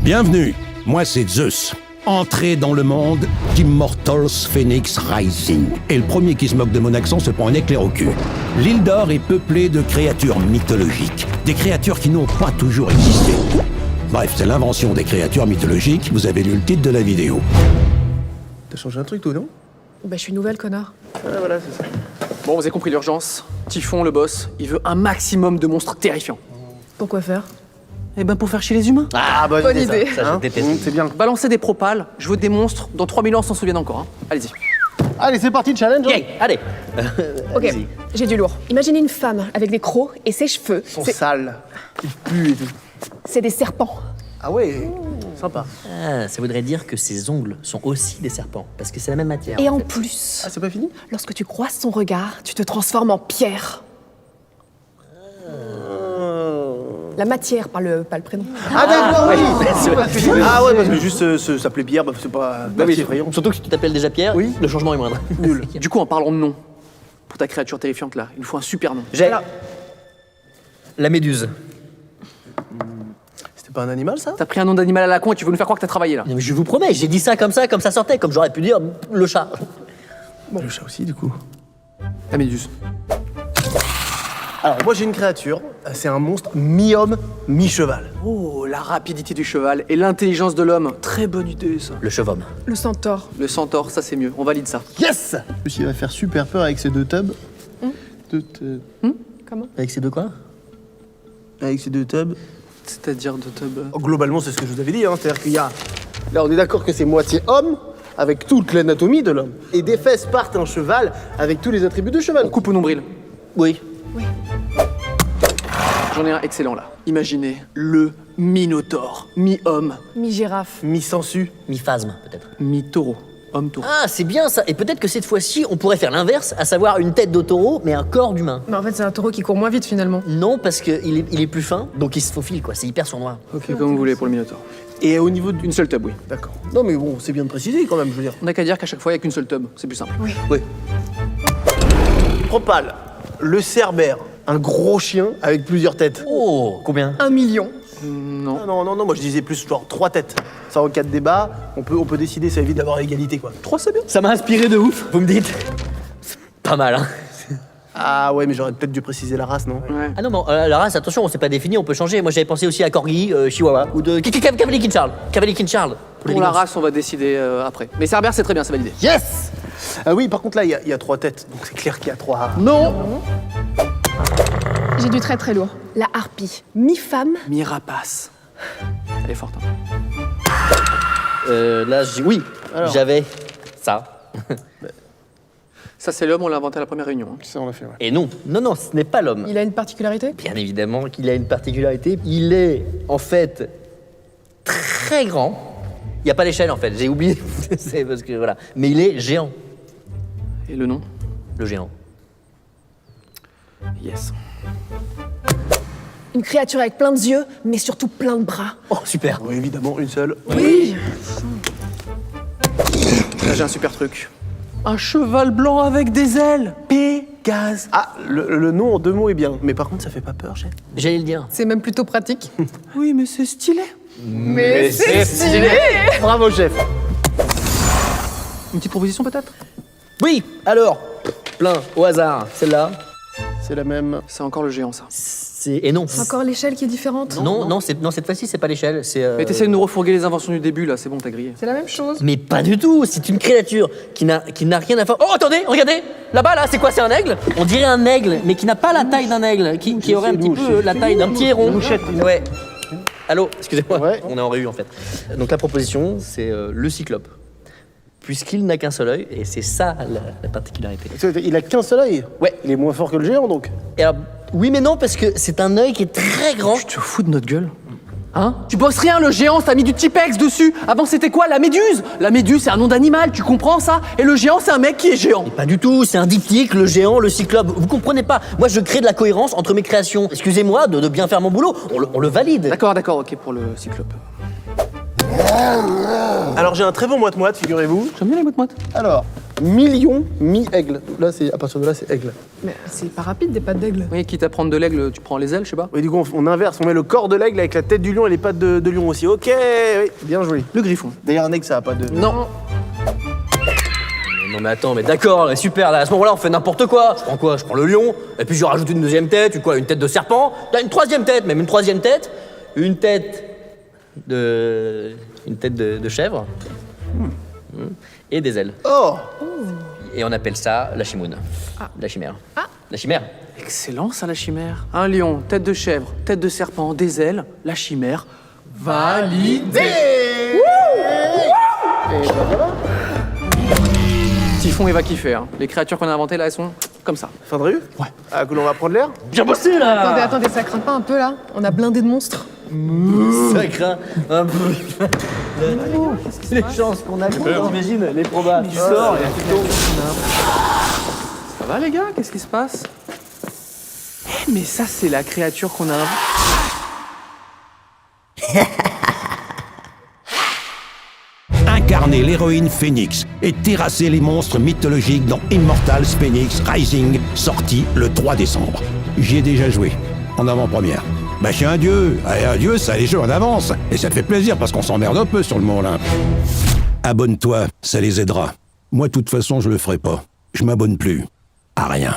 Bienvenue, moi c'est Zeus. Entrez dans le monde d'Immortals Phoenix Rising. Et le premier qui se moque de mon accent se prend un éclair au cul. L'île d'Or est peuplée de créatures mythologiques. Des créatures qui n'ont pas toujours existé. Bref, c'est l'invention des créatures mythologiques. Vous avez lu le titre de la vidéo. T'as changé un truc, toi, non? Bah, je suis nouvelle, connard. Ah, voilà, c'est ça. Bon, vous avez compris l'urgence. Typhon, le boss, il veut un maximum de monstres terrifiants. Pourquoi faire? Eh ben, pour faire chier les humains. Ah, Bonne idée. Ça, je déteste. C'est bien. Balancez des propales, je veux des monstres, dans 3000 ans, on s'en souvienne encore. Hein. Allez-y. Allez, c'est parti, challenge. Yay, allez. Ok, j'ai du lourd. Imaginez une femme avec des crocs et ses cheveux. Ils sont sales. Ils puent et tout. C'est des serpents. Ah ouais, sympa. Ah, ça voudrait dire que ses ongles sont aussi des serpents, parce que c'est la même matière. Et en plus, Ah, c'est pas fini? lorsque tu croises son regard, tu te transformes en pierre. La matière, pas le prénom. Ah, d'accord, oui. C'est- Ah ouais, parce que juste s'appeler Pierre, bah, c'est pas oui, si effrayant. surtout que si tu t'appelles déjà Pierre, Oui. le changement est moindre. Nul. Du coup, en parlant de nom, pour ta créature terrifiante là, il nous faut un super nom. J'ai la méduse. C'était pas un animal, ça? T'as pris un nom d'animal à la con et tu veux nous faire croire que t'as travaillé là. Non, mais je vous promets, j'ai dit ça comme ça sortait, comme j'aurais pu dire le chat. Le chat aussi, du coup. La méduse. Alors, moi, j'ai une créature. C'est un monstre mi-homme, mi-cheval. Oh, la rapidité du cheval et l'intelligence de l'homme. Très bonne idée ça. Le chevom. Le centaure. Le centaure, ça c'est mieux, on valide ça. Yes! Il va faire super peur avec ses deux tubs. Comment? Avec ces deux quoi? Avec ses deux tubs. C'est-à-dire de tub. Oh, globalement, c'est ce que je vous avais dit, hein. C'est-à-dire qu'il y a... Là, on est d'accord que c'est moitié homme, avec toute l'anatomie de l'homme. Et des fesses partent un cheval avec tous les attributs de cheval. On coupe au nombril. Oui. J'en ai un excellent là. Imaginez le Minotaure, mi-homme, Mi-girafe. Mi-sensu. Mi-phasme, peut-être. mi-taureau, homme-taureau. Ah, c'est bien ça. Et peut-être que cette fois-ci, on pourrait faire l'inverse, à savoir une tête de taureau, mais un corps d'humain. Mais en fait, c'est un taureau qui court moins vite finalement. Non, parce qu'il est plus fin, donc il se faufile, quoi. C'est hyper sournois. Ok, comme vous voulez pour le Minotaure. Et au niveau d'une... Une seule tub, oui. D'accord. Non, mais bon, c'est bien de préciser quand même, je veux dire. On n'a qu'à dire qu'à chaque fois, il n'y a qu'une seule tub, c'est plus simple. Oui. Propal, le cerbère, un gros chien avec plusieurs têtes. Oh, combien? 1 million. Non. Ah non, moi je disais plus genre 3 têtes. Ça en cas de débat, on peut décider, ça évite d'avoir l'égalité quoi. 3 c'est bien. Ça m'a inspiré de ouf, vous me dites. C'est pas mal, hein. Ah ouais, mais j'aurais peut-être dû préciser la race, non? Ouais. Ah non, mais la race, attention, on s'est pas défini, on peut changer. Moi j'avais pensé aussi à Corgi, Chihuahua, ou de Cavalier King Charles. Cavalier King Charles. Pour la race, on va décider après. Mais Cerbère, c'est très bien, c'est validé. Yes! Ah oui, par contre là, il y a 3 têtes, donc c'est clair qu'il y a 3... Non. J'ai du très très lourd. La harpie. Mi-femme. Mi-rapace. Elle est forte. Hein. Là, oui, Alors. j'avais ça. Ça, c'est l'homme, on l'a inventé à la première réunion. Hein. Ça on l'a fait, ouais. Et non, ce n'est pas l'homme. Il a une particularité? Bien évidemment qu'il a une particularité. Il est, en fait, très grand. Il n'y a pas l'échelle, en fait, j'ai oublié. C'est parce que, voilà. Mais il est géant, Et le nom? le géant. Yes. Une créature avec plein de yeux, mais surtout plein de bras. Oh, super. Oui, évidemment, une seule. Oui. Là, j'ai un super truc. Un cheval blanc avec des ailes. Pégase. Ah, le nom en 2 mots est bien, mais par contre ça fait pas peur, chef. J'allais le dire. C'est même plutôt pratique. Oui, mais c'est stylé. Mais c'est stylé. Bravo, chef. Une petite proposition peut-être? Oui, alors, plein, au hasard, celle-là. C'est la même. C'est encore le géant, ça. Et non. Encore l'échelle qui est différente. Non, cette fois-ci, c'est pas l'échelle, c'est... Mais t'essaies de nous refourguer les inventions du début, là, c'est bon, t'as grillé. C'est la même chose. Mais pas du tout, c'est une créature qui n'a rien à faire. Oh, attendez, regardez. Là-bas, là, c'est quoi? C'est un aigle? On dirait un aigle, mais qui n'a pas la taille d'un aigle, qui aurait un petit peu la taille d'un petit héron. Ouais. Allô, excusez-moi, Ouais. on est en réu en fait. Donc la proposition, c'est le cyclope. Puisqu'il n'a qu'un seul œil, et c'est ça la particularité. Il a qu'un seul œil. Ouais. Il est moins fort que le géant donc. Et alors, oui mais non, parce que c'est un œil qui est très grand. Tu te fous de notre gueule? Hein? Tu bosses rien, le géant, t'as mis du Tipex dessus. Avant, c'était quoi? La méduse. La méduse, c'est un nom d'animal, tu comprends ça? Et le géant, c'est un mec qui est géant. Pas du tout, c'est un diptyque, le géant, le cyclope. Vous comprenez pas? Moi, je crée de la cohérence entre mes créations. Excusez-moi de bien faire mon boulot, on le valide. D'accord, ok, pour le cyclope. Alors j'ai un très bon moite-moite, figurez-vous. J'aime bien les mottes-mottes. Alors, million, mi-aigle. Là, c'est à partir de là, c'est aigle. Mais c'est pas rapide des pattes d'aigle. Oui, quitte à prendre de l'aigle, tu prends les ailes, je sais pas. Oui, du coup, on inverse, on met le corps de l'aigle avec la tête du lion et les pattes de lion aussi. Ok, oui, bien joué. Le griffon. D'ailleurs, un aigle, ça a pas de... Non. Non mais attends, mais d'accord, super, là, à ce moment-là on fait n'importe quoi. Je prends quoi? Je prends le lion, et puis je rajoute une deuxième tête, une tête de serpent, une troisième tête, même une troisième tête, une tête de chèvre, et des ailes. Oh! Et on appelle ça la chimoune. La chimère. La chimère. Excellent ça, la chimère. Un lion, tête de chèvre, tête de serpent, des ailes, la chimère. Validé. Typhon, il va kiffer. Hein. Les créatures qu'on a inventées là, elles sont comme ça. Fin de rue? Ouais. Ah, cool, on va prendre l'air? Bien bossé là. Attendez, ça craint pas un peu là? On a blindé de monstres. Ça craint un peu. Les chances qu'on a, t'imagines, les probas. Tu sors et tu tombes. Ça va les gars? Qu'est-ce qui se passe? Eh, mais ça, c'est la créature qu'on a inventée. Incarner l'héroïne Phoenix et terrasser les monstres mythologiques dans Immortals Phoenix Rising, sorti le 3 décembre. J'y ai déjà joué, en avant-première. Bah, je suis un dieu. Et un dieu, ça a les jeux en avance. Et ça te fait plaisir parce qu'on s'emmerde un peu sur le Mont Olympe. Abonne-toi, ça les aidera. Moi, de toute façon, je le ferai pas. Je m'abonne plus. À rien.